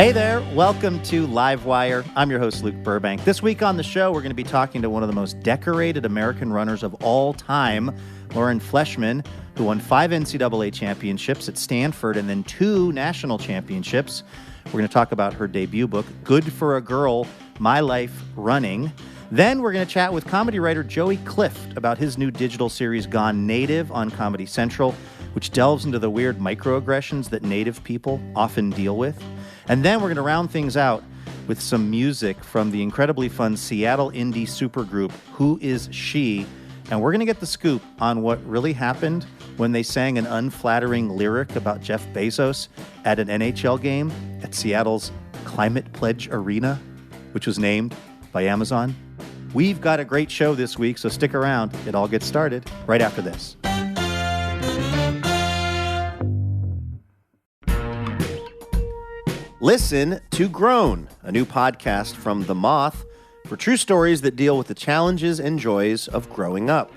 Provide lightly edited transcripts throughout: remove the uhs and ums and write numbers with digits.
Hey there, welcome to Livewire. I'm your host, Luke Burbank. This week on the show, we're going to be talking to one of the most decorated American runners of all time, Lauren Fleshman, who won 5 NCAA championships at Stanford and then 2 national championships. We're going to talk about her debut book, Good for a Girl, My Life Running. Then we're going to chat with comedy writer Joey Clift about his new digital series, Gone Native, on Comedy Central, which delves into the weird microaggressions that Native people often deal with. And then we're going to round things out with some music from the incredibly fun Seattle indie supergroup, Who Is She? And we're going to get the scoop on what really happened when they sang an unflattering lyric about Jeff Bezos at an NHL game at Seattle's Climate Pledge Arena, which was named by Amazon. We've got a great show this week, so stick around. It all gets started right after this. Listen to Grown, a new podcast from The Moth for true stories that deal with the challenges and joys of growing up.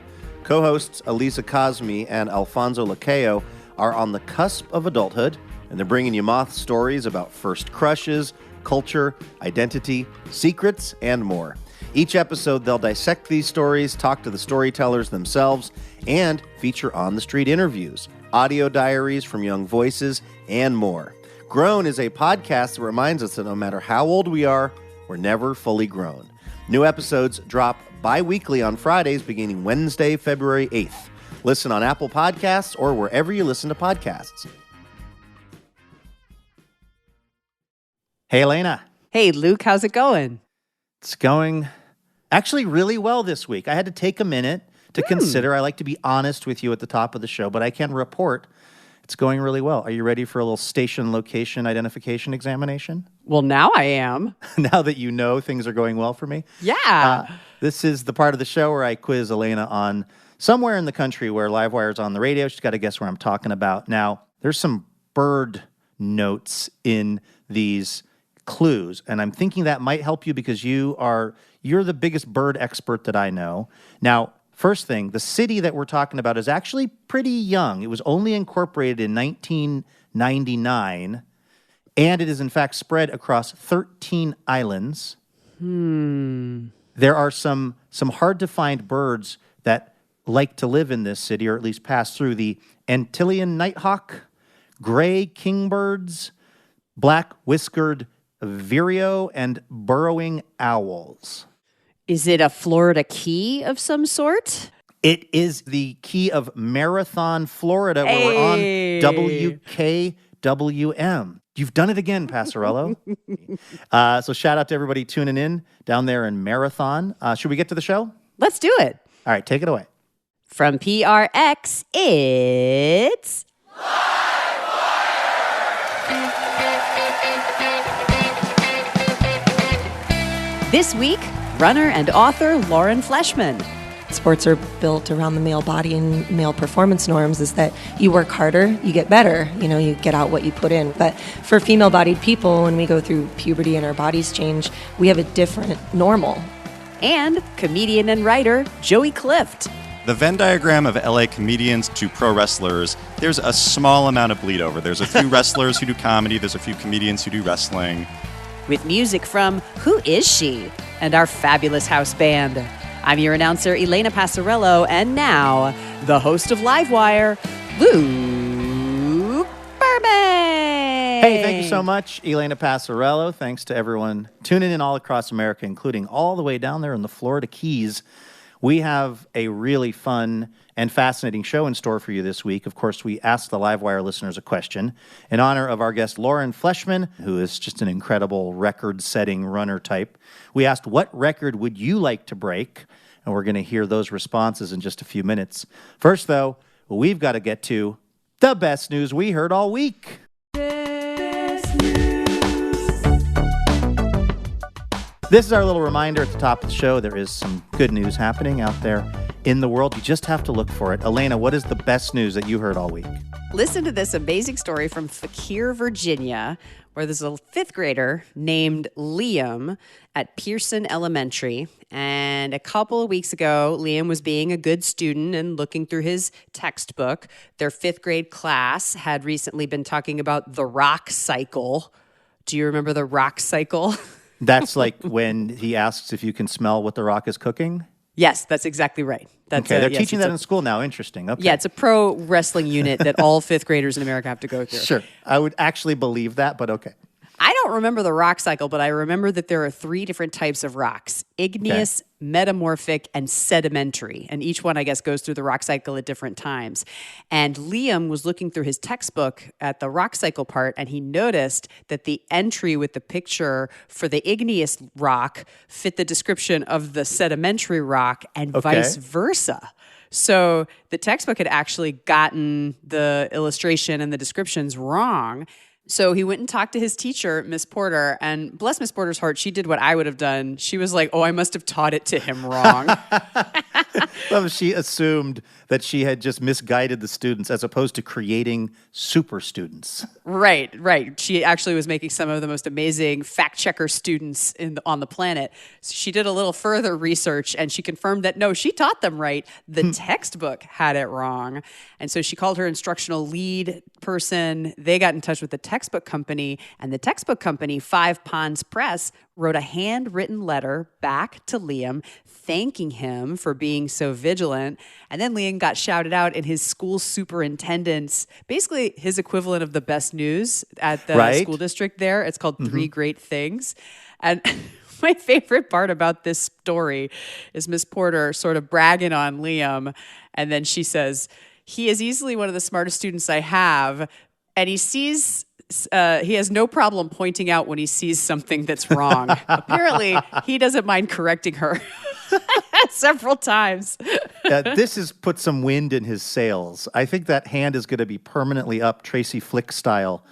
Co-hosts Elisa Cosme and Alfonso Lacayo are on the cusp of adulthood, and they're bringing you Moth stories about first crushes, culture, identity, secrets, and more. Each episode, they'll dissect these stories, talk to the storytellers themselves, and feature on-the-street interviews, audio diaries from young voices, and more. Grown is a podcast that reminds us that no matter how old we are, we're never fully grown. New episodes drop bi-weekly on Fridays beginning Wednesday, February 8th. Listen on Apple Podcasts or wherever you listen to podcasts. Hey, Elena. Hey, Luke, how's it going? It's going actually really well this week. I had to take a minute to consider. I like to be honest with you at the top of the show, but I can report it's going really well. Are you ready for a little station location identification examination? Well, now I am. Now that you know things are going well for me? Yeah. This is the part of the show where I quiz Elena on somewhere in the country where Livewire's on the radio. She's got to guess where I'm talking about. Now, there's some bird notes in these clues, and I'm thinking that might help you because you're the biggest bird expert that I know. Now, first thing, the city that we're talking about is actually pretty young. It was only incorporated in 1999, and it is in fact spread across 13 islands. There are some hard-to-find birds that like to live in this city, or at least pass through: the Antillean nighthawk, gray kingbirds, black-whiskered vireo, and burrowing owls. Is it a Florida key of some sort? It is the key of Marathon, Florida, where we're on WKWM. You've done it again, Passarello. So shout out to everybody tuning in down there in Marathon. Should we get to the show? Let's do it. All right, take it away. From PRX, it's... This week, runner and author Lauren Fleshman. Sports are built around the male body and male performance norms is that you work harder, you get better, you get out what you put in. But for female-bodied people, when we go through puberty and our bodies change, we have a different normal. And comedian and writer Joey Clift. The Venn diagram of LA comedians to pro wrestlers, there's a small amount of bleed over. There's a few wrestlers who do comedy, there's a few comedians who do wrestling. With music from Who Is She? And our fabulous house band. I'm your announcer, Elena Passarello, and now, the host of Livewire, Luke Burbank. Hey, thank you so much, Elena Passarello. Thanks to everyone tuning in all across America, including all the way down there in the Florida Keys. We have a really fun and fascinating show in store for you this week. Of course, we asked the Livewire listeners a question in honor of our guest, Lauren Fleshman, who is just an incredible record-setting runner type. We asked, what record would you like to break? And we're going to hear those responses in just a few minutes. First, though, we've got to get to the best news we heard all week. This is our little reminder at the top of the show. There is some good news happening out there in the world. You just have to look for it. Elena, what is the best news that you heard all week? Listen to this amazing story from Fakir, Virginia, where there's a fifth grader named Liam at Pearson Elementary. And a couple of weeks ago, Liam was being a good student and looking through his textbook. Their fifth grade class had recently been talking about the rock cycle. Do you remember the rock cycle? That's like when he asks if you can smell what the rock is cooking? Yes, that's exactly right. That's Okay, they're teaching that in school now. Interesting. Okay. Yeah, it's a pro wrestling unit that all fifth graders in America have to go through. Sure. I would actually believe that, but okay. I don't remember the rock cycle, but I remember that there are 3 different types of rocks: igneous, metamorphic, and sedimentary. And each one, I guess, goes through the rock cycle at different times. And Liam was looking through his textbook at the rock cycle part, and he noticed that the entry with the picture for the igneous rock fit the description of the sedimentary rock, and vice versa. So the textbook had actually gotten the illustration and the descriptions wrong. So he went and talked to his teacher, Miss Porter, and bless Miss Porter's heart, she did what I would have done. She was like, oh, I must have taught it to him wrong. Well, she assumed that she had just misguided the students as opposed to creating super students. Right. She actually was making some of the most amazing fact checker students on the planet. So she did a little further research and she confirmed that, no, she taught them right. The textbook had it wrong. And so she called her instructional lead person. They got in touch with the textbook company, and the textbook company, Five Ponds Press, wrote a handwritten letter back to Liam thanking him for being so vigilant. And then Liam got shouted out in his school superintendent's, basically his equivalent of the best news at the school district there. It's called 3 Great Things. And my favorite part about this story is Miss Porter sort of bragging on Liam. And then she says, he is easily one of the smartest students I have. And he has no problem pointing out when he sees something that's wrong. Apparently, he doesn't mind correcting her several times. This has put some wind in his sails. I think that hand is going to be permanently up Tracy Flick style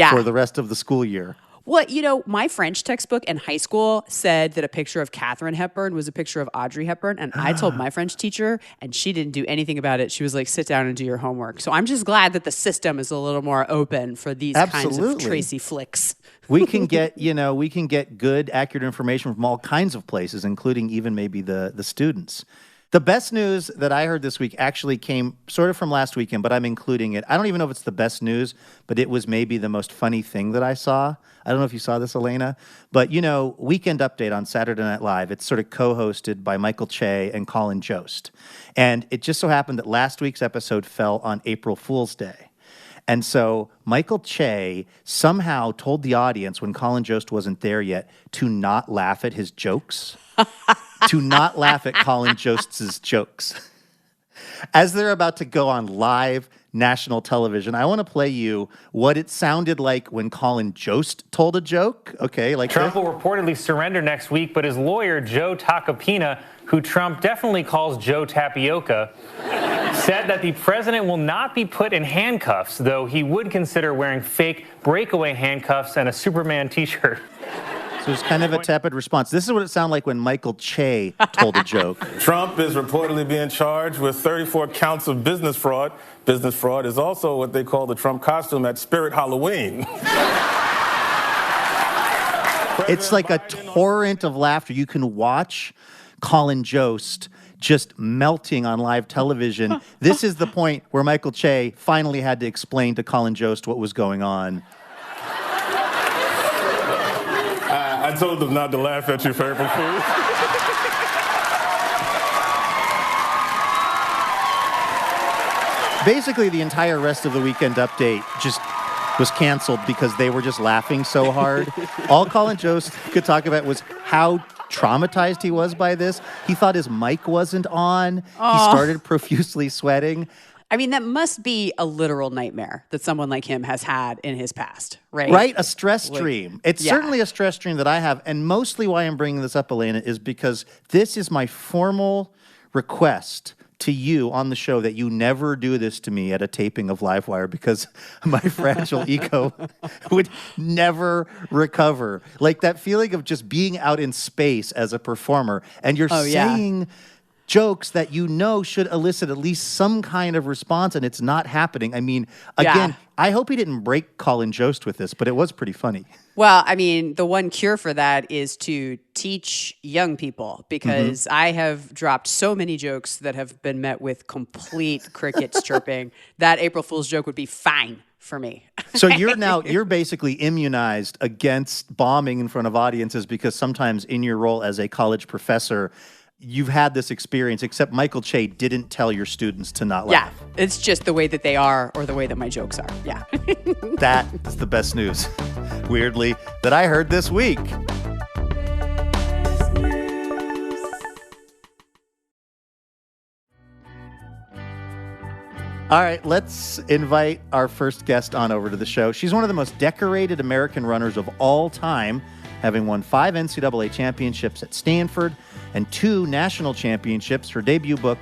for the rest of the school year. Well, my French textbook in high school said that a picture of Katharine Hepburn was a picture of Audrey Hepburn. And I told my French teacher, and she didn't do anything about it. She was like, sit down and do your homework. So I'm just glad that the system is a little more open for these kinds of Tracy Flicks. We can get, good, accurate information from all kinds of places, including even maybe the students. The best news that I heard this week actually came sort of from last weekend, but I'm including it. I don't even know if it's the best news, but it was maybe the most funny thing that I saw. I don't know if you saw this, Elena, but Weekend Update on Saturday Night Live, it's sort of co-hosted by Michael Che and Colin Jost. And it just so happened that last week's episode fell on April Fool's Day. And so Michael Che somehow told the audience when Colin Jost wasn't there yet to not laugh at his jokes. To not laugh at Colin Jost's jokes. As they're about to go on live national television, I want to play you what it sounded like when Colin Jost told a joke. Okay, like Trump will reportedly surrender next week, but his lawyer, Joe Tacopina, who Trump definitely calls Joe Tapioca, said that the president will not be put in handcuffs, though he would consider wearing fake breakaway handcuffs and a Superman t-shirt. So it's kind of a tepid response. This is what it sounded like when Michael Che told a joke. Trump is reportedly being charged with 34 counts of business fraud. Business fraud is also what they call the Trump costume at Spirit Halloween. It's like a torrent of laughter. You can watch Colin Jost just melting on live television. This is the point where Michael Che finally had to explain to Colin Jost what was going on. I told them not to laugh at you for April Fools. Basically, the entire rest of the Weekend Update just was canceled because they were just laughing so hard. All Colin Jost could talk about was how traumatized he was by this. He thought his mic wasn't on. He started profusely sweating. I mean, that must be a literal nightmare that someone like him has had in his past, right? Right, a stress dream. It's certainly a stress dream that I have, and mostly why I'm bringing this up, Elena, is because this is my formal request to you on the show that you never do this to me at a taping of Livewire, because my fragile ego would never recover. Like that feeling of just being out in space as a performer, and you're saying jokes that should elicit at least some kind of response, and it's not happening. I mean, again, I hope he didn't break Colin Jost with this, but it was pretty funny. Well, I mean, the one cure for that is to teach young people, because I have dropped so many jokes that have been met with complete crickets chirping. That April Fool's joke would be fine for me. So you're basically immunized against bombing in front of audiences because sometimes in your role as a college professor, you've had this experience, except Michael Che didn't tell your students to not laugh. Yeah, it's just the way that they are or the way that my jokes are. Yeah. That is the best news, weirdly, that I heard this week. All right, let's invite our first guest on over to the show. She's one of the most decorated American runners of all time, having won 5 NCAA championships at Stanford and 2 national championships. Her debut book,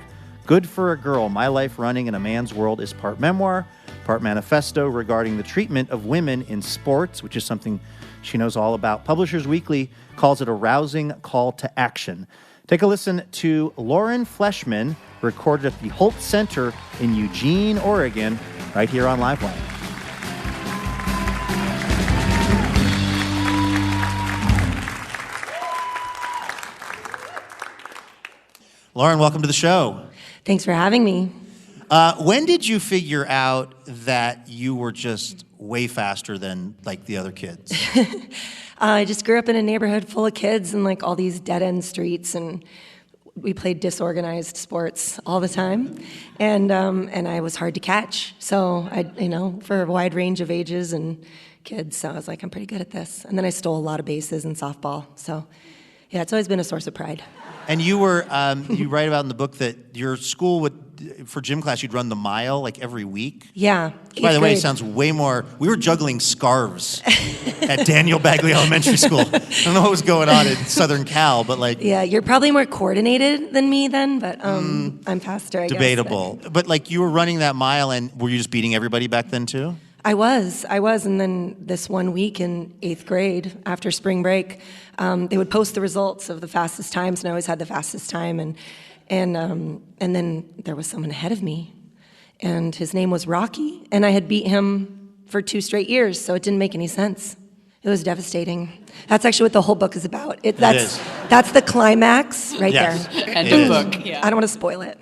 Good for a Girl, My Life Running in a Man's World, is part memoir, part manifesto regarding the treatment of women in sports, which is something she knows all about. Publishers Weekly calls it a rousing call to action. Take a listen to Lauren Fleshman, recorded at the Holt Center in Eugene, Oregon, right here on Livewire. Lauren, welcome to the show. Thanks for having me. When did you figure out that you were just way faster than like the other kids? I just grew up in a neighborhood full of kids and like all these dead-end streets, and we played disorganized sports all the time, and I was hard to catch. So for a wide range of ages and kids, so I was like, I'm pretty good at this. And then I stole a lot of bases in softball. So yeah, it's always been a source of pride. And you were, you write about in the book that your school would, for gym class, you'd run the mile like every week. Yeah. By the way, it sounds way more, we were juggling scarves at Daniel Bagley Elementary School. I don't know what was going on in Southern Cal, but like. Yeah, you're probably more coordinated than me then, but I'm faster, I guess. Debatable. But like you were running that mile, and were you just beating everybody back then too? I was, and then this one week in 8th grade, after spring break, they would post the results of the fastest times, and I always had the fastest time, and then there was someone ahead of me, and his name was Rocky, and I had beat him for 2 straight years, so it didn't make any sense. It was devastating. That's actually what the whole book is about. That's the climax right there. End of book. Yeah. I don't want to spoil it.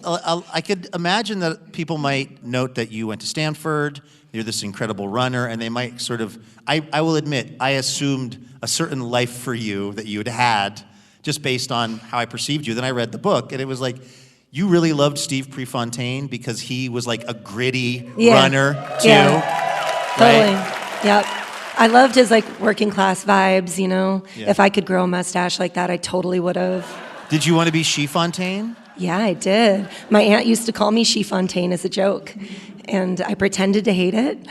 I could imagine that people might note that you went to Stanford, you're this incredible runner, and they might sort of, I will admit, I assumed a certain life for you that you had just based on how I perceived you. Then I read the book, and it was like, you really loved Steve Prefontaine because he was like a gritty runner, too. Yeah, totally. Right? Yep. I loved his like working class vibes, you know. Yeah. If I could grow a mustache like that, I totally would have. Did you want to be Shefontaine? Yeah, I did. My aunt used to call me Shefontaine as a joke, and I pretended to hate it.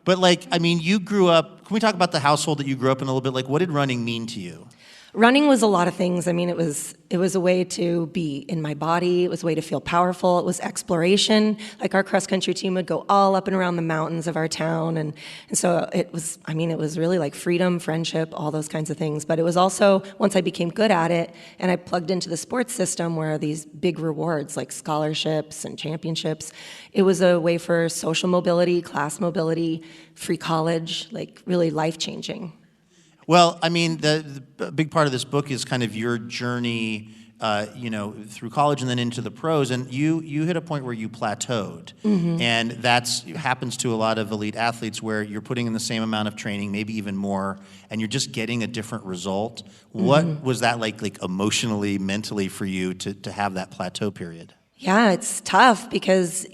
But like, I mean, you grew up, can we talk about the household that you grew up in a little bit? Like, what did running mean to you? Running was a lot of things. I mean, it was a way to be in my body. It was a way to feel powerful. It was exploration. Like our cross-country team would go all up and around the mountains of our town. And so it was really like freedom, friendship, all those kinds of things. But it was also, once I became good at it and I plugged into the sports system where these big rewards like scholarships and championships, it was a way for social mobility, class mobility, free college, like really life-changing. Well, I mean, the big part of this book is kind of your journey, through college and then into the pros. And you hit a point where you plateaued. Mm-hmm. And that happens to a lot of elite athletes where you're putting in the same amount of training, maybe even more, and you're just getting a different result. Mm-hmm. What was that like emotionally, mentally for you to have that plateau period? Yeah, it's tough because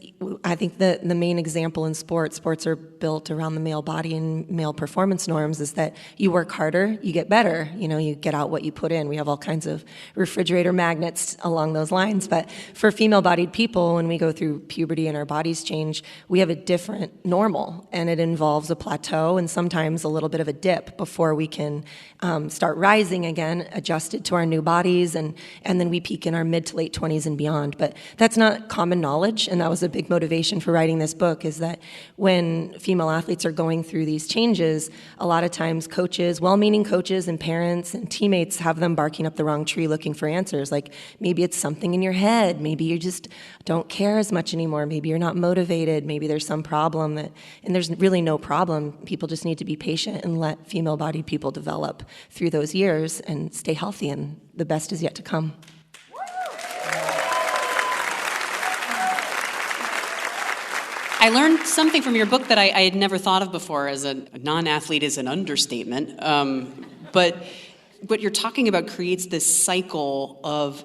I think the main example in sports are built around the male body and male performance norms, is that you work harder, you get better. You know, you get out what you put in. We have all kinds of refrigerator magnets along those lines. But for female-bodied people, when we go through puberty and our bodies change, we have a different normal, and it involves a plateau and sometimes a little bit of a dip before we can start rising again, adjusted to our new bodies, and then we peak in our mid to late 20s and beyond. But that's not common knowledge, and that was a big motivation for writing this book, is that when female athletes are going through these changes, a lot of times coaches, well-meaning coaches and parents and teammates have them barking up the wrong tree looking for answers. Like, maybe it's something in your head, maybe you just don't care as much anymore, maybe you're not motivated, maybe there's some problem and there's really no problem. People just need to be patient and let female-bodied people develop through those years and stay healthy, and the best is yet to come. I learned something from your book that I had never thought of before. As a non-athlete is an understatement. But what you're talking about creates this cycle of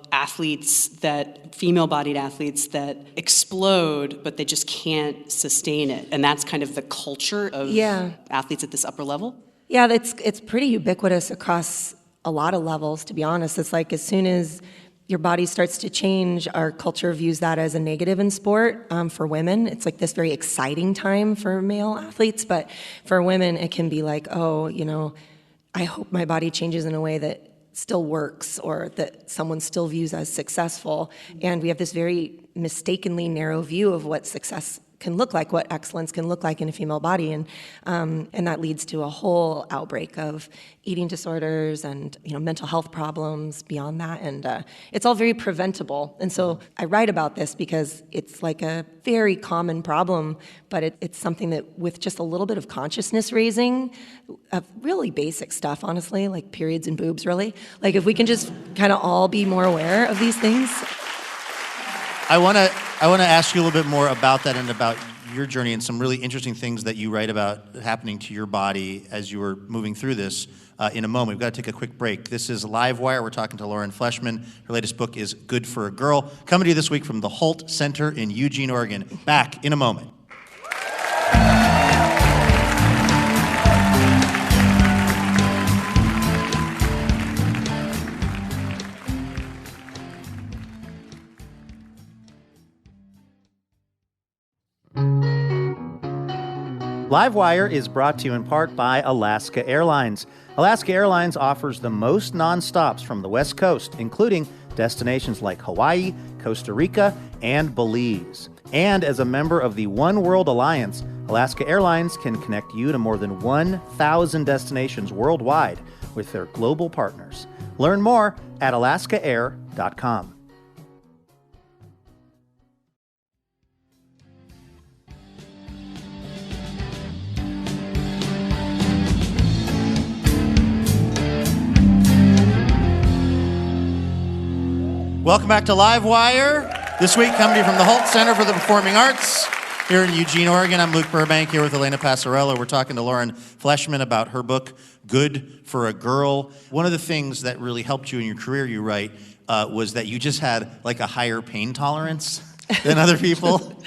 female-bodied athletes that explode, but they just can't sustain it. And that's kind of the culture of athletes at this upper level? Yeah, it's pretty ubiquitous across a lot of levels, to be honest. It's like as soon as your body starts to change, our culture views that as a negative in sport. For women, it's like this very exciting time for male athletes, but for women, it can be like, I hope my body changes in a way that still works or that someone still views as successful. And we have this very mistakenly narrow view of what success can look like, what excellence can look like in a female body, and that leads to a whole outbreak of eating disorders and mental health problems beyond that, and it's all very preventable. And so I write about this because it's like a very common problem, but it's something that with just a little bit of consciousness raising of really basic stuff, honestly, like periods and boobs, really, like if we can just kind of all be more aware of these things. I want to ask you a little bit more about that and about your journey and some really interesting things that you write about happening to your body as you were moving through this in a moment. We've got to take a quick break. This is Livewire. We're talking to Lauren Fleshman. Her latest book is Good for a Girl. Coming to you this week from the Holt Center in Eugene, Oregon. Back in a moment. Livewire is brought to you in part by Alaska Airlines. Alaska Airlines offers the most nonstops from the West Coast, including destinations like Hawaii, Costa Rica, and Belize. And as a member of the One World Alliance, Alaska Airlines can connect you to more than 1,000 destinations worldwide with their global partners. Learn more at alaskaair.com. Welcome back to Livewire. This week, coming to you from the Holt Center for the Performing Arts here in Eugene, Oregon. I'm Luke Burbank here with Elena Passarello. We're talking to Lauren Fleshman about her book, Good for a Girl. One of the things that really helped you in your career, you write, was that you just had like a higher pain tolerance than other people.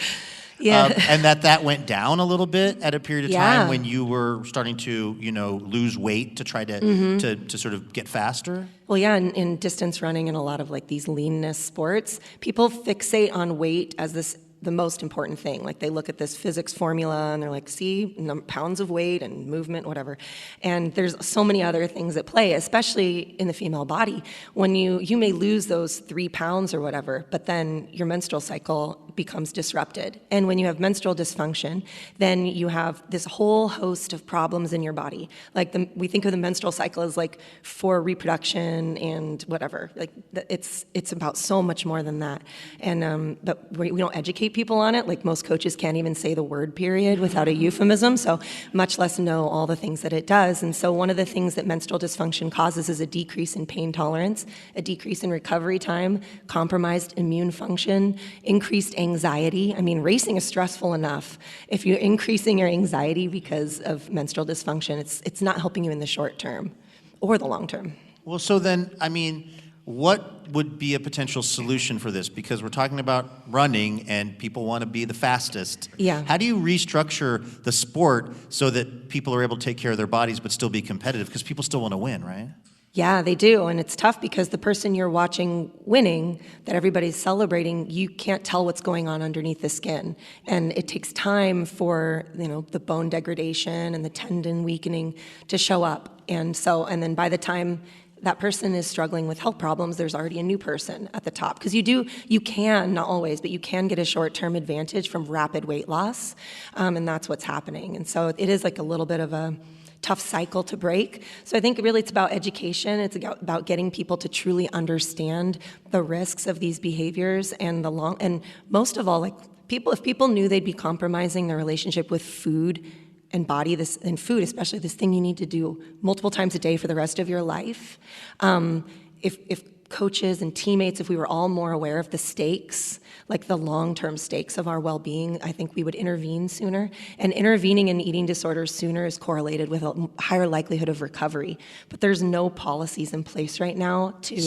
Yeah. And that went down a little bit at a period of time when you were starting to, lose weight to try to sort of get faster? Well, yeah, in distance running and a lot of like these leanness sports, people fixate on weight as the most important thing. Like they look at this physics formula and they're like, see, pounds of weight and movement, whatever. And there's so many other things at play, especially in the female body. When you may lose those 3 pounds or whatever, but then your menstrual cycle becomes disrupted. And when you have menstrual dysfunction, then you have this whole host of problems in your body. Like we think of the menstrual cycle as like for reproduction and whatever. Like it's about so much more than that. And but we don't educate people on it. Like most coaches can't even say the word period without a euphemism, so much less know all the things that it does. And so one of the things that menstrual dysfunction causes is a decrease in pain tolerance, a decrease in recovery time, compromised immune function, increased anxiety. I mean, racing is stressful enough. If you're increasing your anxiety because of menstrual dysfunction, it's not helping you in the short term or the long term. Well, so then, I mean, what would be a potential solution for this? Because we're talking about running and people want to be the fastest. Yeah. How do you restructure the sport so that people are able to take care of their bodies but still be competitive? Because people still want to win, right? Yeah, they do. And it's tough because the person you're watching winning, that everybody's celebrating, you can't tell what's going on underneath the skin. And it takes time for, the bone degradation and the tendon weakening to show up. And then by the time that person is struggling with health problems, there's already a new person at the top. Because you can, not always, but you can get a short-term advantage from rapid weight loss. And that's what's happening. And so it is like a little bit of a tough cycle to break. So I think really it's about education. It's about getting people to truly understand the risks of these behaviors and and most of all, like if people knew they'd be compromising their relationship with food and body, and food, especially this thing you need to do multiple times a day for the rest of your life. If coaches and teammates, if we were all more aware of the stakes, like the long-term stakes of our well-being, I think we would intervene sooner. And intervening in eating disorders sooner is correlated with a higher likelihood of recovery. But there's no policies in place right now to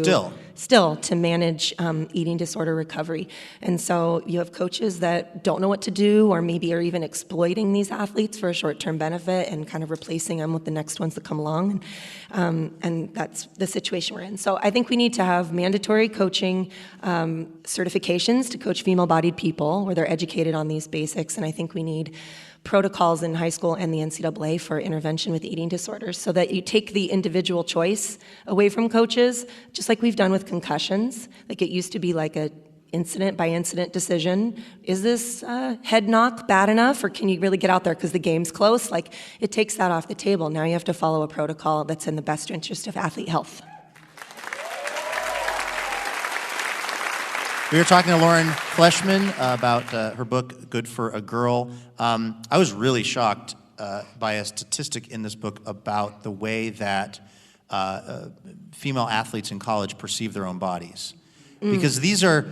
still to manage eating disorder recovery. And so you have coaches that don't know what to do, or maybe are even exploiting these athletes for a short-term benefit and kind of replacing them with the next ones that come along. And that's the situation we're in. So I think we need to have mandatory coaching certifications to coach female-bodied people where they're educated on these basics. And I think we need protocols in high school and the NCAA for intervention with eating disorders so that you take the individual choice away from coaches, just like we've done with concussions. Like it used to be like a incident by incident decision. Is this head knock bad enough, or can you really get out there because the game's close? Like it takes that off the table. Now you have to follow a protocol that's in the best interest of athlete health. We were talking to Lauren Fleshman about her book, Good for a Girl. I was really shocked by a statistic in this book about the way that female athletes in college perceive their own bodies. Because these are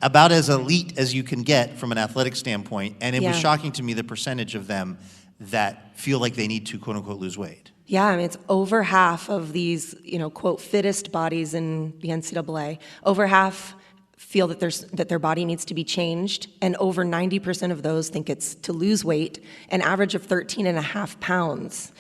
about as elite as you can get from an athletic standpoint, and it was shocking to me the percentage of them that feel like they need to, quote-unquote, lose weight. Yeah, I mean, it's over half of these, quote, fittest bodies in the NCAA. Over half feel that their body needs to be changed, and over 90% of those think it's to lose weight, an average of 13.5 pounds,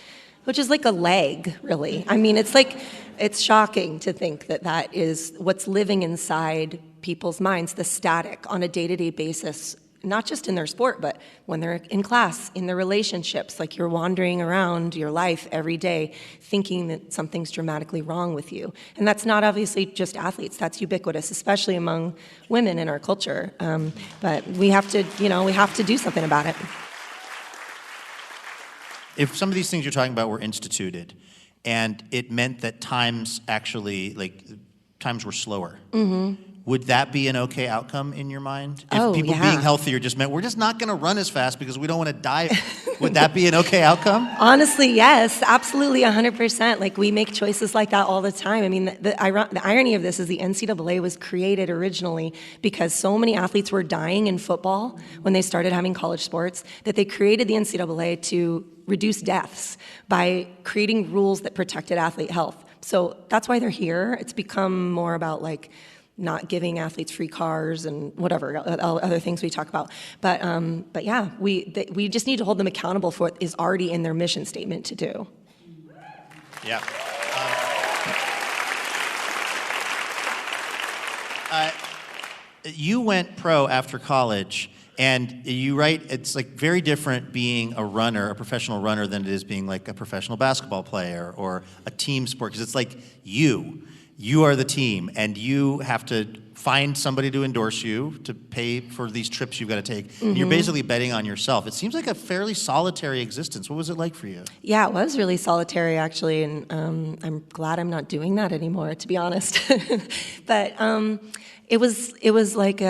which is like a leg, really. I mean, it's shocking to think that is what's living inside people's minds, the static on a day-to-day basis, not just in their sport, but when they're in class, in their relationships, like you're wandering around your life every day thinking that something's dramatically wrong with you. And that's not obviously just athletes, that's ubiquitous, especially among women in our culture. But we have to do something about it. If some of these things you're talking about were instituted, and it meant that times were slower, would that be an okay outcome in your mind? If people being healthier just meant we're just not going to run as fast because we don't want to die, would that be an okay outcome? Honestly, yes, absolutely, 100%. Like, we make choices like that all the time. I mean, the irony of this is the NCAA was created originally because so many athletes were dying in football when they started having college sports that they created the NCAA to reduce deaths by creating rules that protected athlete health. So that's why they're here. It's become more about not giving athletes free cars and whatever other things we talk about. But yeah, we just need to hold them accountable for what is already in their mission statement to do. Yeah. You went pro after college, and you write it's very different being a runner, a professional runner, than it is being like a professional basketball player or a team sport, because it's like you are the team, and you have to find somebody to endorse you, to pay for these trips you've got to take. And you're basically betting on yourself. It seems like a fairly solitary existence. What was it like for you? Yeah, it was really solitary, actually, and I'm glad I'm not doing that anymore, to be honest. But it was like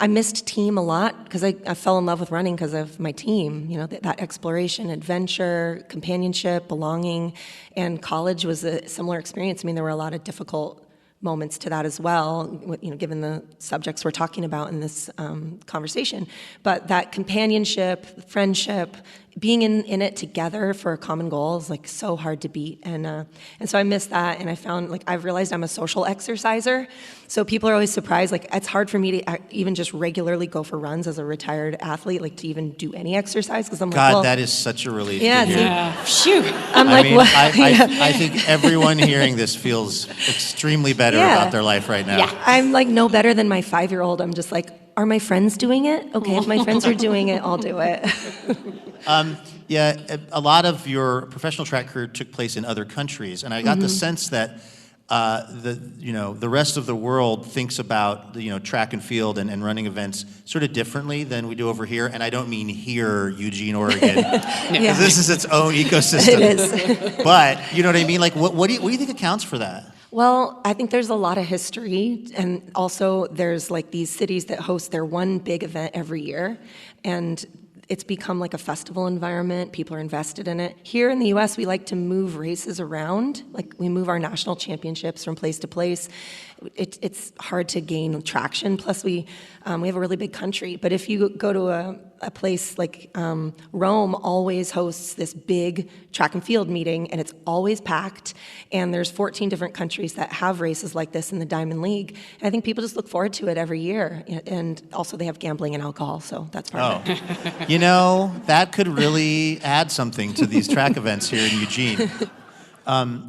I missed team a lot because I fell in love with running because of my team, that exploration, adventure, companionship, belonging, and college was a similar experience. I mean, there were a lot of difficult moments to that as well, given the subjects we're talking about in this conversation. But that companionship, friendship, being in it together for a common goal is so hard to beat. And so I missed that, and I found I've realized I'm a social exerciser. So people are always surprised. It's hard for me to even just regularly go for runs as a retired athlete, to even do any exercise, because I'm God, that is such a relief. Yeah. Shoot. What? I think everyone hearing this feels extremely better about their life right now. Yeah. I'm no better than my 5-year-old. I'm just are my friends doing it? Okay, if my friends are doing it, I'll do it. A lot of your professional track career took place in other countries, and I got the sense that the rest of the world thinks about track and field and running events sort of differently than we do over here. And I don't mean here, Eugene, Oregon, because this is its own ecosystem. It is. But you know what I mean? What do you think accounts for that? Well, I think there's a lot of history, and also there's these cities that host their one big event every year, and it's become like a festival environment. People are invested in it. Here in the U.S., we like to move races around. Like we move our national championships from place to place. It's hard to gain traction. Plus, we have a really big country. But if you go to a place like Rome, always hosts this big track and field meeting, and it's always packed. And there's 14 different countries that have races like this in the Diamond League. And I think people just look forward to it every year. And also, they have gambling and alcohol, so that's part of it. You know, that could really add something to these track events here in Eugene.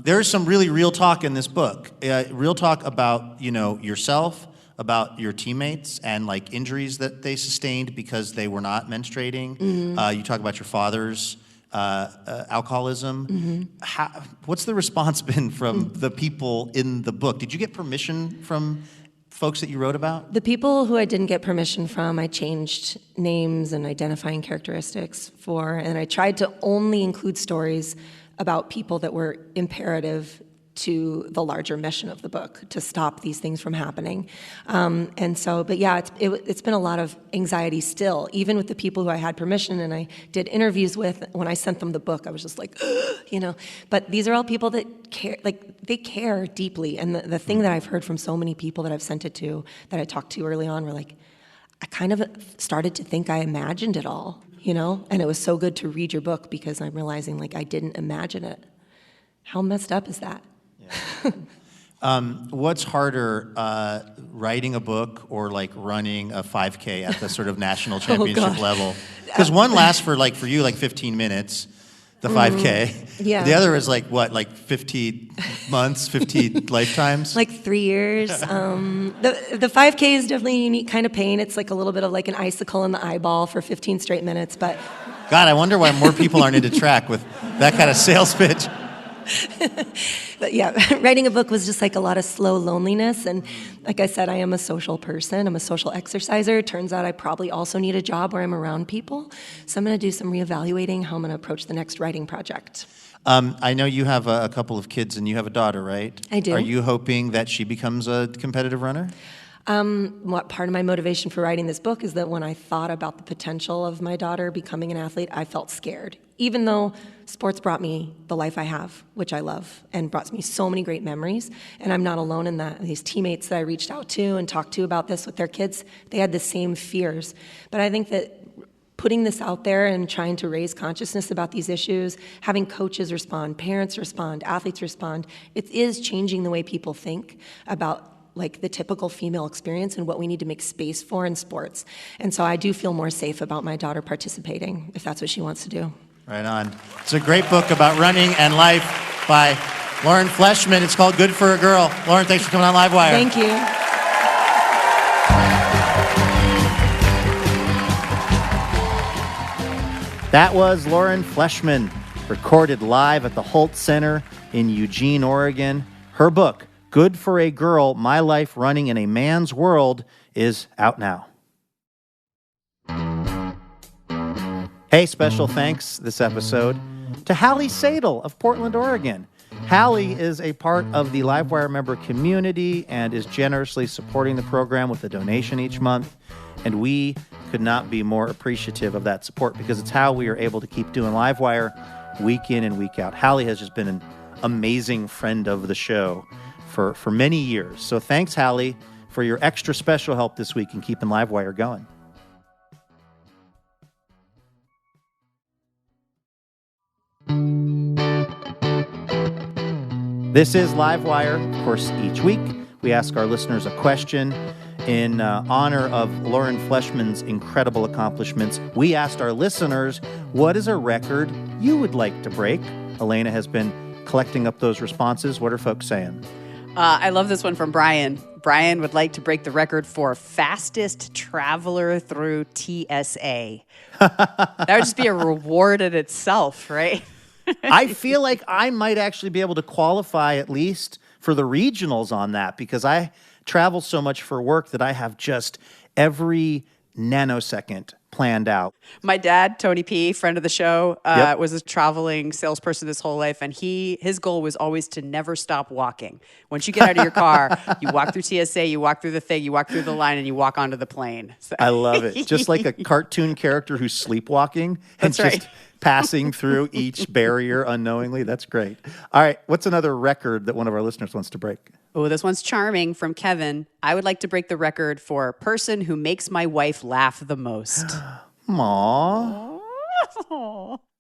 There's some really real talk in this book. Real talk about, yourself, about your teammates, and like injuries that they sustained because they were not menstruating. Mm-hmm. You talk about your father's alcoholism. Mm-hmm. What's the response been from the people in the book? Did you get permission from folks that you wrote about? The people who I didn't get permission from, I changed names and identifying characteristics for, and I tried to only include stories about people that were imperative to the larger mission of the book, to stop these things from happening. But yeah, it's been a lot of anxiety still, even with the people who I had permission and I did interviews with. When I sent them the book, I was just like, But these are all people that care, like they care deeply. And the thing that I've heard from so many people that I've sent it to, that I talked to early on, were like, I kind of started to think I imagined it all, And it was so good to read your book because I'm realizing like I didn't imagine it. How messed up is that? What's harder, writing a book or like running a 5K at the sort of national championship level? Because one lasts for you 15 minutes, the 5K. Yeah. The other is like 15 months, 15 lifetimes? Like 3 years. The 5K is definitely a unique kind of pain. It's like a little bit of like an icicle in the eyeball for 15 straight minutes, but... God, I wonder why more people aren't into track with that kind of sales pitch. But yeah, writing a book was just like a lot of slow loneliness. And like I said, I am a social person. I'm a social exerciser. Turns out I probably also need a job where I'm around people. So I'm going to do some reevaluating how I'm going to approach the next writing project. I know you have a couple of kids and you have a daughter, right? I do. Are you hoping that she becomes a competitive runner? What part of my motivation for writing this book is that when I thought about the potential of my daughter becoming an athlete, I felt scared. Even though sports brought me the life I have, which I love, and brought me so many great memories, and I'm not alone in that. These teammates that I reached out to and talked to about this with their kids, they had the same fears. But I think that putting this out there and trying to raise consciousness about these issues, having coaches respond, parents respond, athletes respond, it is changing the way people think about like the typical female experience and what we need to make space for in sports. And so I do feel more safe about my daughter participating if that's what she wants to do. Right on. It's a great book about running and life by Lauren Fleshman. It's called Good for a Girl. Lauren, thanks for coming on Livewire. Thank you. That was Lauren Fleshman, recorded live at the Holt Center in Eugene, Oregon. Her book, Good for a Girl, My Life Running in a Man's World, is out now. Hey, special thanks this episode to Hallie Sadel of Portland, Oregon. Hallie is a part of the Livewire member community and is generously supporting the program with a donation each month. And we could not be more appreciative of that support because it's how we are able to keep doing Livewire week in and week out. Hallie has just been an amazing friend of the show for many years. So thanks, Hallie, for your extra special help this week in keeping Livewire going. This is Livewire. Of course, each week we ask our listeners a question in honor of Lauren Fleshman's incredible accomplishments. We asked our listeners, what is a record you would like to break? Elena has been collecting up those responses. What are folks saying? I love this one from Brian. Brian would like to break the record for fastest traveler through TSA. That would just be a reward in itself, right? I feel like I might actually be able to qualify at least for the regionals on that because I travel so much for work that I have just every nanosecond planned out. My dad, Tony P., friend of the show, Yep. was a traveling salesperson his whole life, and his goal was always to never stop walking. Once you get out of your car, you walk through TSA, you walk through the thing, you walk through the line, and you walk onto the plane. So. I love it. Just like a cartoon character who's sleepwalking and That's right. just passing through each barrier unknowingly. That's great. All right, what's another record that one of our listeners wants to break? Oh, this one's charming from Kevin. I would like to break the record for person who makes my wife laugh the most. Aww.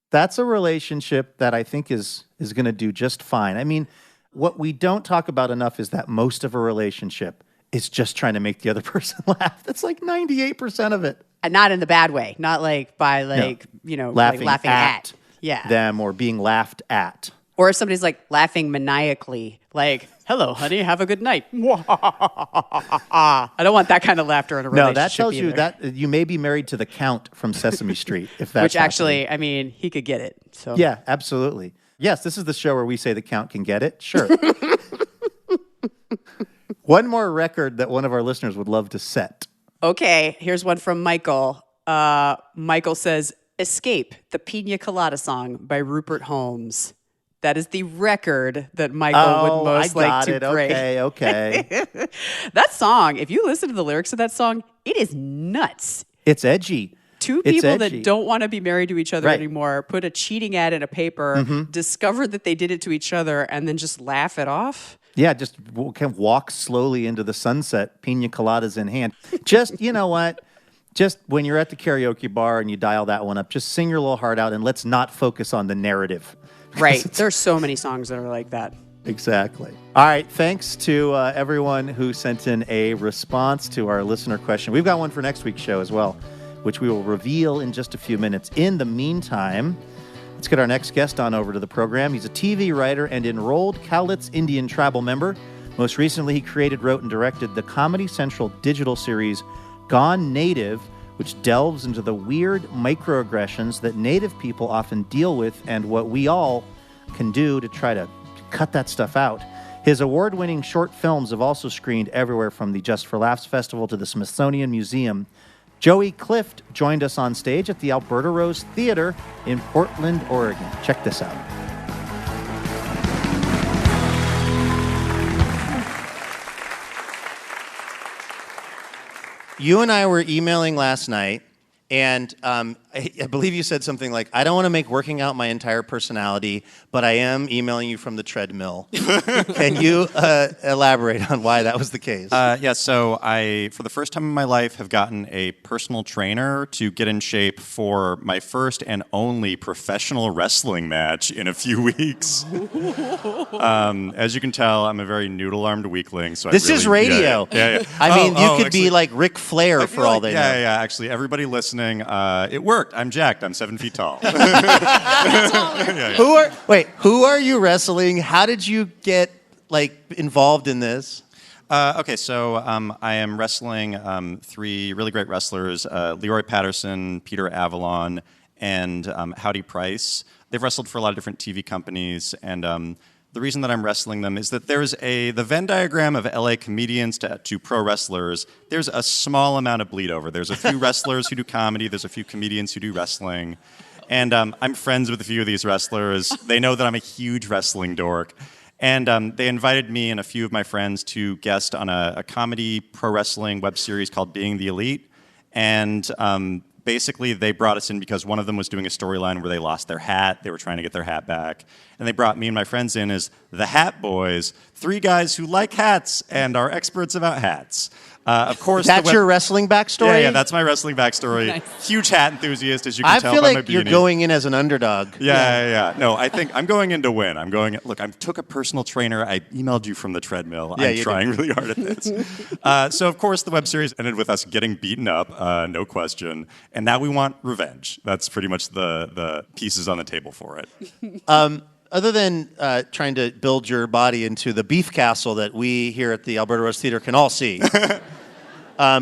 That's a relationship that I think is going to do just fine. I mean, what we don't talk about enough is that most of a relationship is just trying to make the other person laugh. That's like 98% of it. And not in the bad way. Not like by Laughing at. Yeah. them or being laughed at. Or if somebody's like laughing maniacally, like, hello, honey, have a good night. I don't want that kind of laughter in a relationship. No, that tells you either. that you may be married to the Count from Sesame Street, if that's Which actually, happening. I mean, he could get it. So Yeah, absolutely. Yes, this is the show where we say the Count can get it. Sure. One more record that one of our listeners would love to set. Okay, here's one from Michael. Michael says, Escape, the Pina Colada song by Rupert Holmes. That is the record that Michael would most like to break. Okay. That song, if you listen to the lyrics of that song, it is nuts. It's edgy. Two It's people edgy. that don't want to be married to each other Right. anymore put a cheating ad in a paper, discover that they did it to each other, and then just laugh it off. Yeah, just kind of walk slowly into the sunset, pina coladas in hand. Just, you know what? Just when you're at the karaoke bar and you dial that one up, just sing your little heart out and let's not focus on the narrative. Right. There's so many songs that are like that. Exactly. All right. Thanks to everyone who sent in a response to our listener question. We've got one for next week's show as well, which we will reveal in just a few minutes. In the meantime, let's get our next guest on over to the program. He's a TV writer and enrolled Cowlitz Indian tribal member. Most recently, he created, wrote, and directed the Comedy Central digital series Gone Native, which delves into the weird microaggressions that Native people often deal with and what we all can do to try to cut that stuff out. His award-winning short films have also screened everywhere from the Just for Laughs Festival to the Smithsonian Museum. Joey Clift joined us on stage at the Alberta Rose Theater in Portland, Oregon. Check this out. You and I were emailing last night, and I believe you said something like, I don't want to make working out my entire personality, but I am emailing you from the treadmill. Can you elaborate on why that was the case? So I, for the first time in my life, have gotten a personal trainer to get in shape for my first and only professional wrestling match in a few weeks. As you can tell, I'm a very noodle-armed weakling. So This is radio. Yeah. I mean, you could actually, be like Ric Flair for all they know. Yeah. Actually, everybody listening, it worked. I'm jacked. I'm 7 feet tall. Who are you wrestling? How did you get involved in this? So I am wrestling three really great wrestlers, Leroy Patterson, Peter Avalon, and Howdy Price. They've wrestled for a lot of different TV companies, and the reason that I'm wrestling them is that there's the Venn diagram of LA comedians to pro wrestlers. There's a small amount of bleed over. There's a few wrestlers who do comedy. There's a few comedians who do wrestling. And I'm friends with a few of these wrestlers. They know that I'm a huge wrestling dork. And they invited me and a few of my friends to guest on a comedy pro wrestling web series called Being the Elite. And basically, they brought us in because one of them was doing a storyline where they lost their hat. They were trying to get their hat back. And they brought me and my friends in as the Hat Boys, three guys who like hats and are experts about hats. Of course, that's your wrestling backstory? Yeah, that's my wrestling backstory. Nice. Huge hat enthusiast, as you can tell I feel by my like you're beanie. going in as an underdog. Yeah. No, I think I'm going in to win. Look, I took a personal trainer. I emailed you from the treadmill. Yeah, I'm trying really hard at this. So, of course, the web series ended with us getting beaten up, no question. And now we want revenge. That's pretty much the pieces on the table for it. Other than trying to build your body into the beef castle that we here at the Alberta Rose Theater can all see,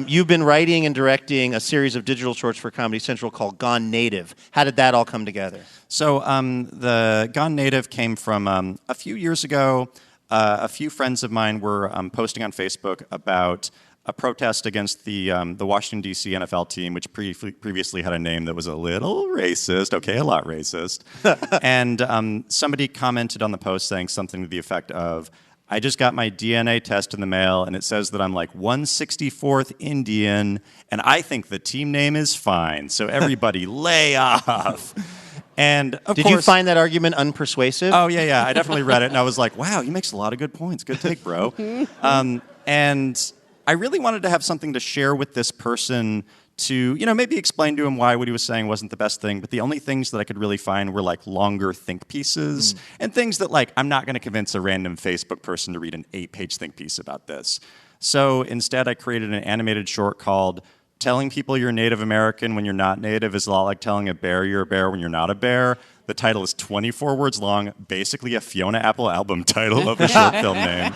you've been writing and directing a series of digital shorts for Comedy Central called Gone Native. How did that all come together? So the Gone Native came from a few years ago. A few friends of mine were posting on Facebook about a protest against the Washington, D.C. NFL team, which previously had a name that was a little racist, a lot racist. And somebody commented on the post saying something to the effect of, I just got my DNA test in the mail, and it says that I'm like 164th Indian, and I think the team name is fine, so everybody lay off. And of Did course, you find that argument unpersuasive? Oh, yeah. I definitely read it, and I was like, wow, he makes a lot of good points. Good take, bro. And I really wanted to have something to share with this person to, maybe explain to him why what he was saying wasn't the best thing, but the only things that I could really find were like longer think pieces and things that like I'm not going to convince a random Facebook person to read an 8-page think piece about this. So instead I created an animated short called Telling People You're Native American When You're Not Native is a lot like telling a bear you're a bear when you're not a bear. The title is 24 words long, basically a Fiona Apple album title of a short film name.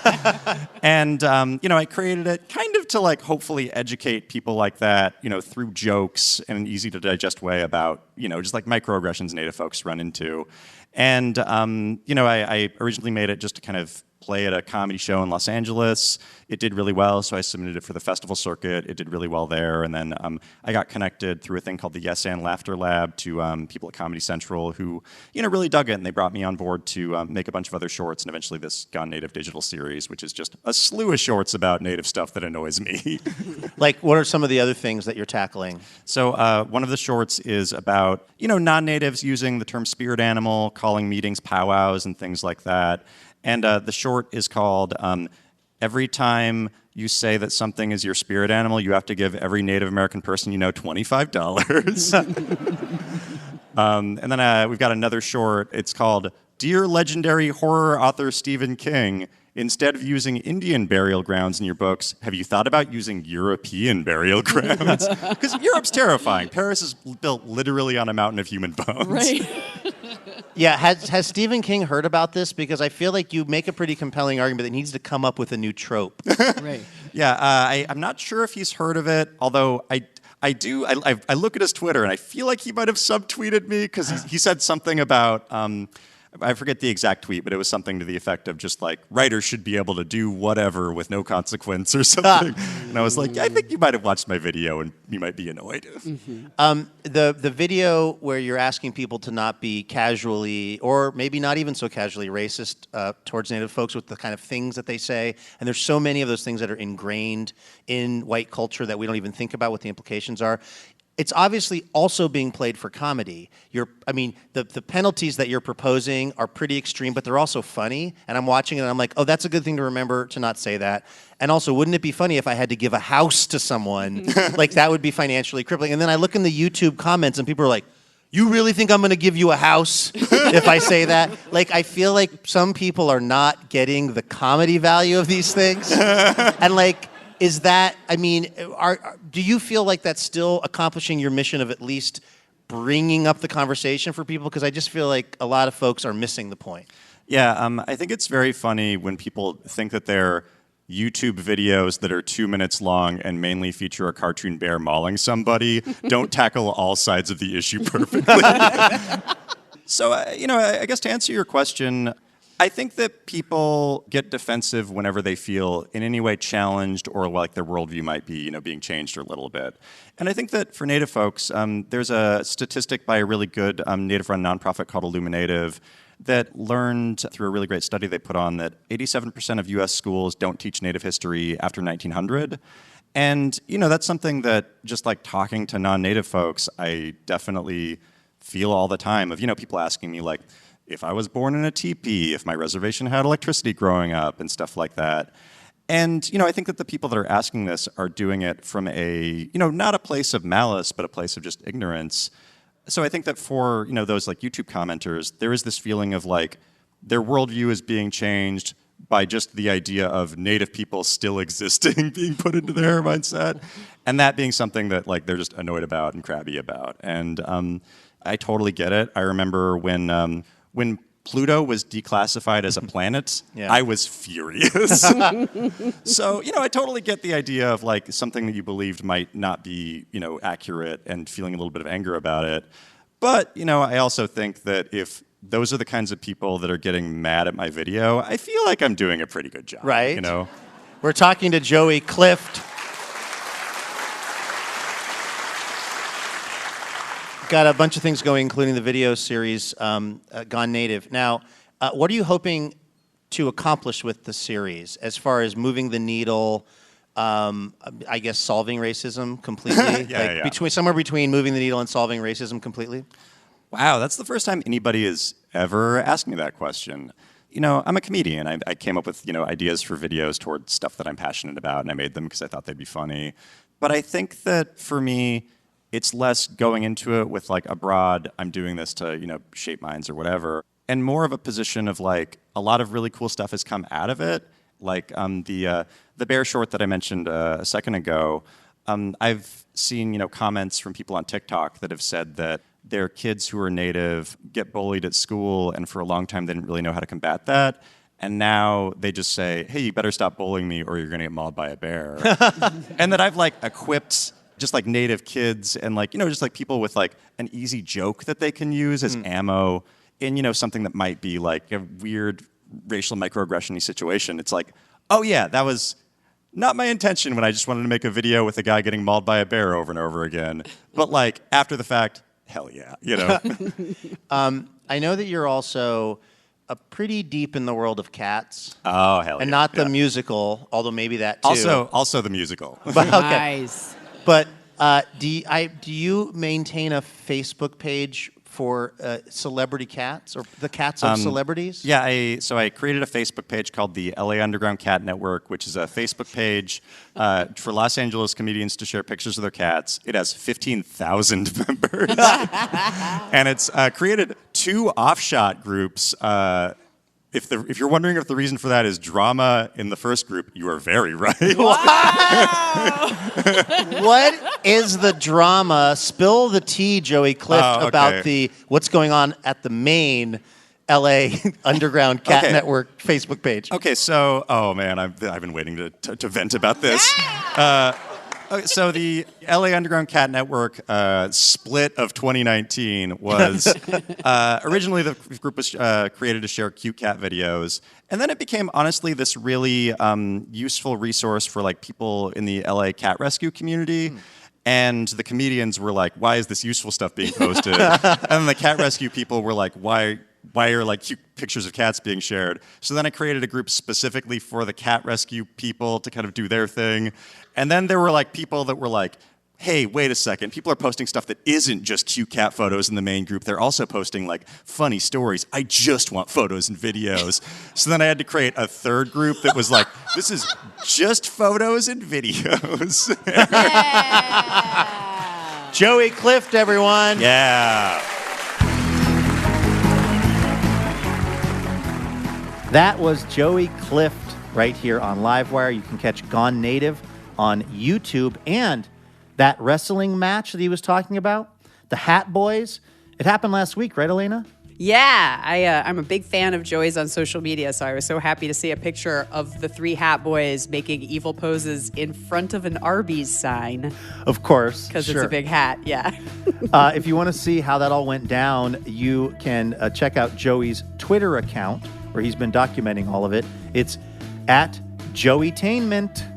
And, I created it kind of to, like, hopefully educate people like that, through jokes in an easy-to-digest way about, just like microaggressions Native folks run into. And, I originally made it just to kind of play at a comedy show in Los Angeles. It did really well, so I submitted it for the festival circuit. It did really well there, and then I got connected through a thing called the Yes and Laughter Lab to people at Comedy Central who, really dug it, and they brought me on board to make a bunch of other shorts, and eventually this Gone Native digital series, which is just a slew of shorts about Native stuff that annoys me. Like, what are some of the other things that you're tackling? So one of the shorts is about, non-natives using the term spirit animal, calling meetings powwows, and things like that. And the short is called Every Time You Say That Something Is Your Spirit Animal, You Have to Give Every Native American Person You Know $25. And then we've got another short. It's called Dear Legendary Horror Author Stephen King, instead of using Indian burial grounds in your books, have you thought about using European burial grounds? Because Europe's terrifying. Paris is built literally on a mountain of human bones. Right. Yeah, has Stephen King heard about this? Because I feel like you make a pretty compelling argument that he needs to come up with a new trope. Right. Yeah, I'm not sure if he's heard of it, although I look at his Twitter and I feel like he might have subtweeted me because he said something about, I forget the exact tweet, but it was something to the effect of just like, writers should be able to do whatever with no consequence or something. And I was like, I think you might have watched my video and you might be annoyed. Mm-hmm. The video where you're asking people to not be casually, or maybe not even so casually racist towards Native folks with the kind of things that they say, and there's so many of those things that are ingrained in white culture that we don't even think about what the implications are. It's obviously also being played for comedy. The penalties that you're proposing are pretty extreme, but they're also funny. And I'm watching it and I'm like, oh, that's a good thing to remember to not say that. And also, wouldn't it be funny if I had to give a house to someone? Like, that would be financially crippling. And then I look in the YouTube comments and people are like, you really think I'm going to give you a house if I say that? Like, I feel like some people are not getting the comedy value of these things. And like, is that, do you feel like that's still accomplishing your mission of at least bringing up the conversation for people? Because I just feel like a lot of folks are missing the point. Yeah, I think it's very funny when people think that their YouTube videos that are 2 minutes long and mainly feature a cartoon bear mauling somebody don't tackle all sides of the issue perfectly. So, I guess to answer your question, I think that people get defensive whenever they feel in any way challenged or like their worldview might be, being changed a little bit. And I think that for Native folks, there's a statistic by a really good Native-run nonprofit called Illuminative that learned through a really great study they put on that 87% of U.S. schools don't teach Native history after 1900. And, that's something that just like talking to non-Native folks, I definitely feel all the time of, people asking me like, if I was born in a teepee, if my reservation had electricity growing up and stuff like that. And, I think that the people that are asking this are doing it from a, not a place of malice, but a place of just ignorance. So I think that for, those like YouTube commenters, there is this feeling of like their worldview is being changed by just the idea of Native people still existing being put into their mindset. And that being something that like they're just annoyed about and crabby about. And I totally get it. I remember when Pluto was declassified as a planet, I was furious. So, I totally get the idea of like something that you believed might not be, accurate and feeling a little bit of anger about it. But, I also think that if those are the kinds of people that are getting mad at my video, I feel like I'm doing a pretty good job. Right. We're talking to Joey Clift, got a bunch of things going, including the video series, Gone Native. Now, what are you hoping to accomplish with the series as far as moving the needle, I guess solving racism completely? Somewhere between moving the needle and solving racism completely? Wow, that's the first time anybody has ever asked me that question. I'm a comedian. I came up with, ideas for videos toward stuff that I'm passionate about, and I made them because I thought they'd be funny. But I think that for me, it's less going into it with like a broad, I'm doing this to, shape minds or whatever, and more of a position of like a lot of really cool stuff has come out of it. Like the bear short that I mentioned a second ago, I've seen, comments from people on TikTok that have said that their kids who are Native get bullied at school, and for a long time they didn't really know how to combat that. And now they just say, hey, you better stop bullying me or you're going to get mauled by a bear. And that I've like equipped just like Native kids and like, just like people with like an easy joke that they can use as ammo in, something that might be like a weird racial microaggression-y situation. It's like, oh yeah, that was not my intention when I just wanted to make a video with a guy getting mauled by a bear over and over again. But like after the fact, hell yeah, I know that you're also pretty deep in the world of Cats. Oh, hell yeah. And not the musical, although maybe that too. Also the musical. But, okay. Nice. But do you maintain a Facebook page for celebrity cats or the cats of celebrities? Yeah, so I created a Facebook page called the LA Underground Cat Network, which is a Facebook page for Los Angeles comedians to share pictures of their cats. It has 15,000 members. And it's created 2 offshot groups. If you're wondering if the reason for that is drama in the first group, you are very right. Wow! What is the drama? Spill the tea, Joey Clift, about what's going on at the main LA Underground Cat Network Facebook page. Okay, so I've been waiting to vent about this. So the LA Underground Cat Network split of 2019 was originally the group was created to share cute cat videos, and then it became honestly this really useful resource for like people in the LA cat rescue community. And the comedians were like, "Why is this useful stuff being posted?" And the cat rescue people were like, "Why are like cute pictures of cats being shared?" So then I created a group specifically for the cat rescue people to kind of do their thing. And then there were like people that were like, hey, wait a second, people are posting stuff that isn't just cute cat photos in the main group. They're also posting like funny stories. I just want photos and videos. So then I had to create a third group that was like, this is just photos and videos. Yeah. Joey Clift, everyone. Yeah. That was Joey Clift right here on Livewire. You can catch Gone Native on YouTube. And that wrestling match that he was talking about, the Hat Boys, it happened last week, right, Elena? Yeah, I'm a big fan of Joey's on social media, so I was so happy to see a picture of the 3 Hat Boys making evil poses in front of an Arby's sign. Of course. Because it's a big hat, yeah. If you want to see how that all went down, you can check out Joey's Twitter account, where he's been documenting all of it. It's at Joeytainment.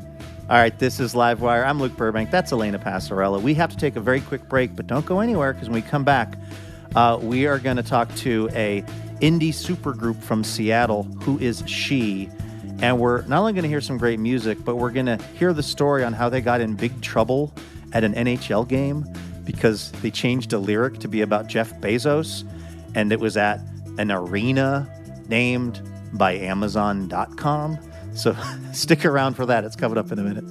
All right, this is Livewire. I'm Luke Burbank. That's Elena Passarello. We have to take a very quick break, but don't go anywhere, because when we come back, we are going to talk to a indie supergroup from Seattle who is She. And we're not only going to hear some great music, but we're going to hear the story on how they got in big trouble at an NHL game because they changed a lyric to be about Jeff Bezos, and it was at an arena named by Amazon.com. So stick around for that. It's coming up in a minute.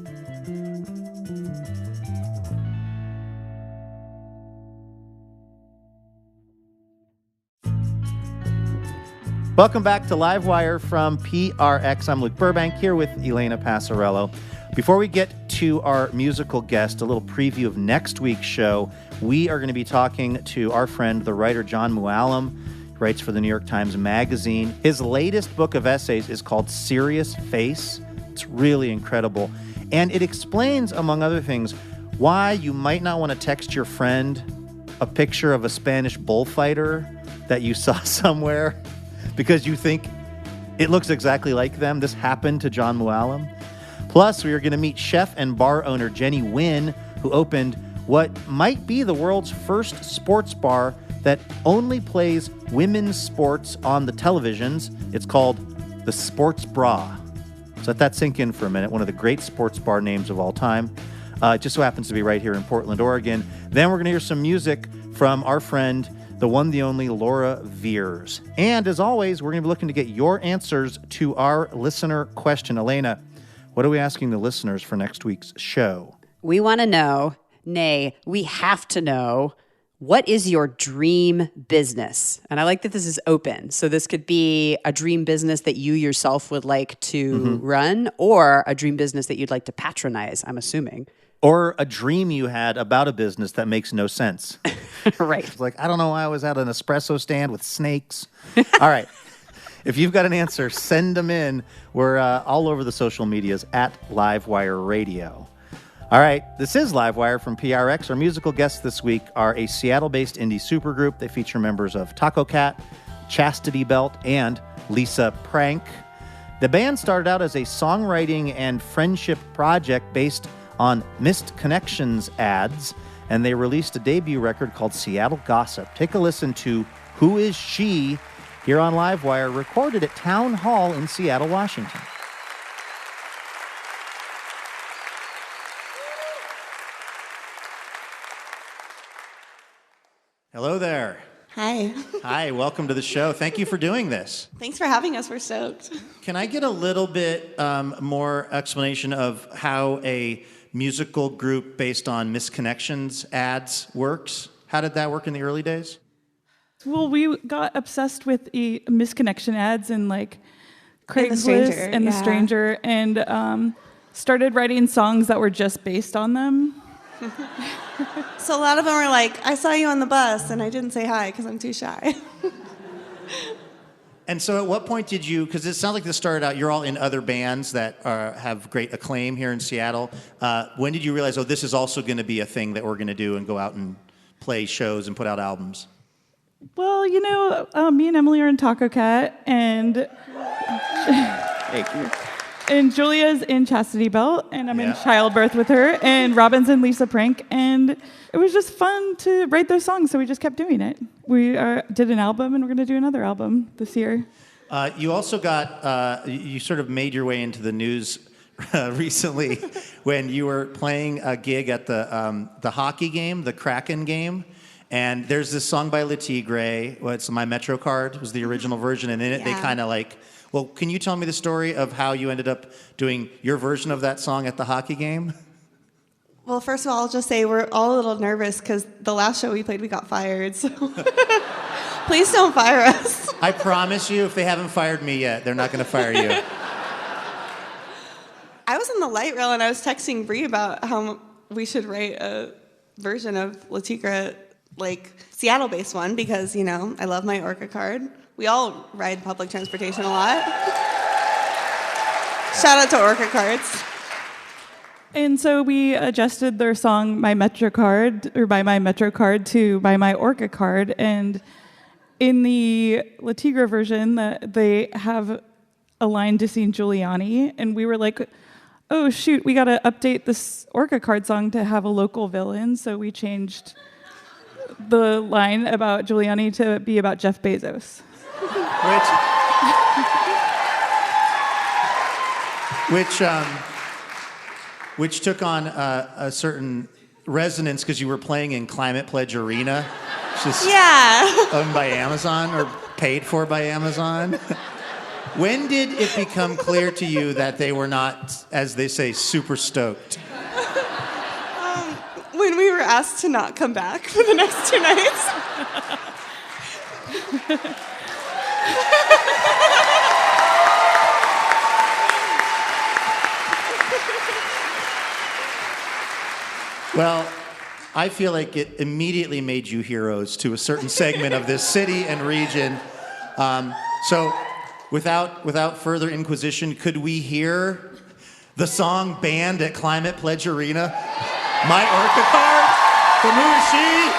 Welcome back to Livewire from PRX. I'm Luke Burbank here with Elena Passarello. Before we get to our musical guest, a little preview of next week's show, we are going to be talking to our friend, the writer John Mooallem. He writes for the New York Times Magazine. His latest book of essays is called Serious Face. It's really incredible. And it explains, among other things, why you might not want to text your friend a picture of a Spanish bullfighter that you saw somewhere because you think it looks exactly like them. This happened to John Mooallem. Plus, we are going to meet chef and bar owner Jenny Wynn, who opened what might be the world's first sports bar that only plays women's sports on the televisions. It's called the Sports Bra. So let that sink in for a minute. One of the great sports bar names of all time. It just so happens to be right here in Portland, Oregon. Then we're going to hear some music from our friend, the one, the only Laura Veers. And as always, we're going to be looking to get your answers to our listener question. Elena, what are we asking the listeners for next week's show? We want to know, nay, we have to know, what is your dream business? And I like that this is open. So this could be a dream business that you yourself would like to run, or a dream business that you'd like to patronize, I'm assuming. Or a dream you had about a business that makes no sense. Right. It's like, I don't know why I was at an espresso stand with snakes. All right. If you've got an answer, send them in. We're all over the social medias at Livewire Radio. All right, this is Livewire from PRX. Our musical guests this week are a Seattle-based indie supergroup. They feature members of Taco Cat, Chastity Belt, and Lisa Prank. The band started out as a songwriting and friendship project based on missed connections ads, and they released a debut record called Seattle Gossip. Take a listen to Who Is She here on Livewire, recorded at Town Hall in Seattle, Washington. Hello there. Hi. Hi, welcome to the show. Thank you for doing this. Thanks for having us. We're stoked. Can I get a little bit more explanation of how a musical group based on misconnections ads works? How did that work in the early days? Well, we got obsessed with misconnection ads and like Craigslist and The Stranger, and started writing songs that were just based on them. So a lot of them were like, I saw you on the bus and I didn't say hi because I'm too shy. And so at what point did you, because it sounds like this started out, you're all in other bands that have great acclaim here in Seattle. When did you realize, this is also going to be a thing that we're going to do and go out and play shows and put out albums? Well, me and Emily are in Taco Cat, and and Julia's in Chastity Belt, and I'm in Childbirth with her, and Robin's in Lisa Prank, and it was just fun to write those songs, so we just kept doing it. We did an album, and we're going to do another album this year. You also got, you sort of made your way into the news recently when you were playing a gig at the hockey game, the Kraken game. And there's this song by Tigre, it's My Metro Card was the original version, and in it they kind of can you tell me the story of how you ended up doing your version of that song at the hockey game? Well, first of all, I'll just say we're all a little nervous because the last show we played, we got fired. So please don't fire us. I promise you, if they haven't fired me yet, they're not going to fire you. I was in the light rail and I was texting Bree about how we should write a version of La Tigre, like Seattle-based one, because, I love my Orca card. We all ride public transportation a lot. Shout out to Orca cards. And so we adjusted their song "My Metro Card" or "By My Metro Card" to "By My Orca Card," and in the La Tigre version, they have a line dissing Giuliani, and we were like, "Oh shoot, we got to update this Orca Card song to have a local villain," so we changed the line about Giuliani to be about Jeff Bezos. Which took on a certain resonance because you were playing in Climate Pledge Arena, which is owned by Amazon or paid for by Amazon. When did it become clear to you that they were not, as they say, super stoked? When we were asked to not come back for the next 2 nights. Well, I feel like it immediately made you heroes to a certain segment of this city and region. So without further inquisition, could we hear the song banned at Climate Pledge Arena? My Orca Card from Who Is She?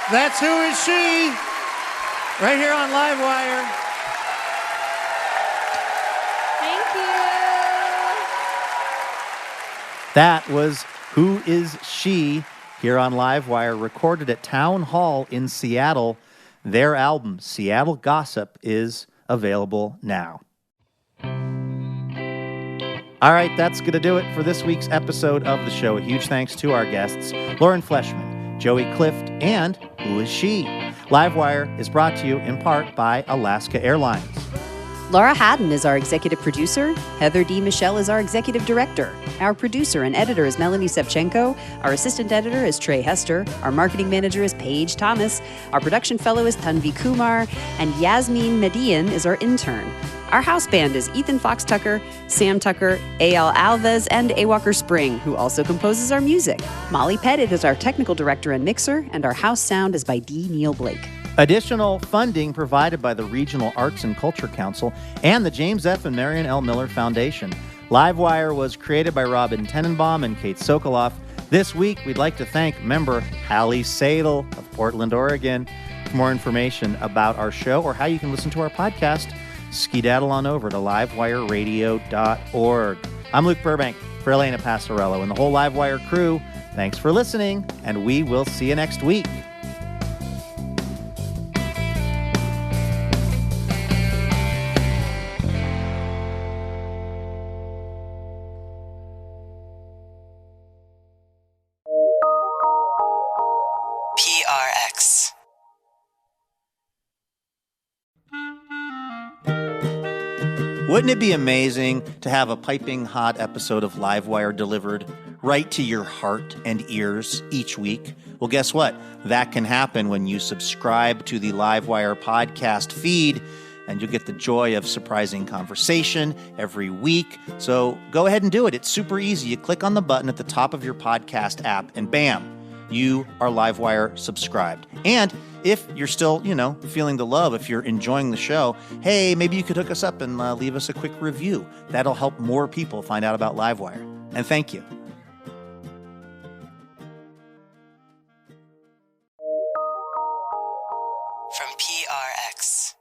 That's Who Is She? Right here on Livewire. Thank you. That was Who Is She? Here on Livewire, recorded at Town Hall in Seattle. Their album, Seattle Gossip, is available now. All right, that's going to do it for this week's episode of the show. A huge thanks to our guests, Lauren Fleshman, Joey Clift, and Who Is She? Livewire is brought to you in part by Alaska Airlines. Laura Haddon is our executive producer. Heather D. Michelle is our executive director. Our producer and editor is Melanie Sevchenko. Our assistant editor is Trey Hester. Our marketing manager is Paige Thomas. Our production fellow is Tanvi Kumar. And Yasmin Median is our intern. Our house band is Ethan Fox Tucker, Sam Tucker, A.L. Alves, and A. Walker Spring, who also composes our music. Molly Pettit is our technical director and mixer, and our house sound is by D. Neil Blake. Additional funding provided by the Regional Arts and Culture Council and the James F. and Marion L. Miller Foundation. Livewire was created by Robin Tenenbaum and Kate Sokoloff. This week, we'd like to thank member Hallie Sadel of Portland, Oregon. For more information about our show or how you can listen to our podcast, skedaddle on over to livewireradio.org. I'm Luke Burbank for Elena Passarello and the whole Livewire crew. Thanks for listening, and we will see you next week. PRX. Wouldn't it be amazing to have a piping hot episode of Livewire delivered right to your heart and ears each week? Well, guess what? That can happen when you subscribe to the Livewire podcast feed, and you'll get the joy of surprising conversation every week. So go ahead and do it. It's super easy. You click on the button at the top of your podcast app, and bam, you are Livewire subscribed. And if you're still, feeling the love, if you're enjoying the show, hey, maybe you could hook us up and leave us a quick review. That'll help more people find out about Livewire. And thank you. From PRX.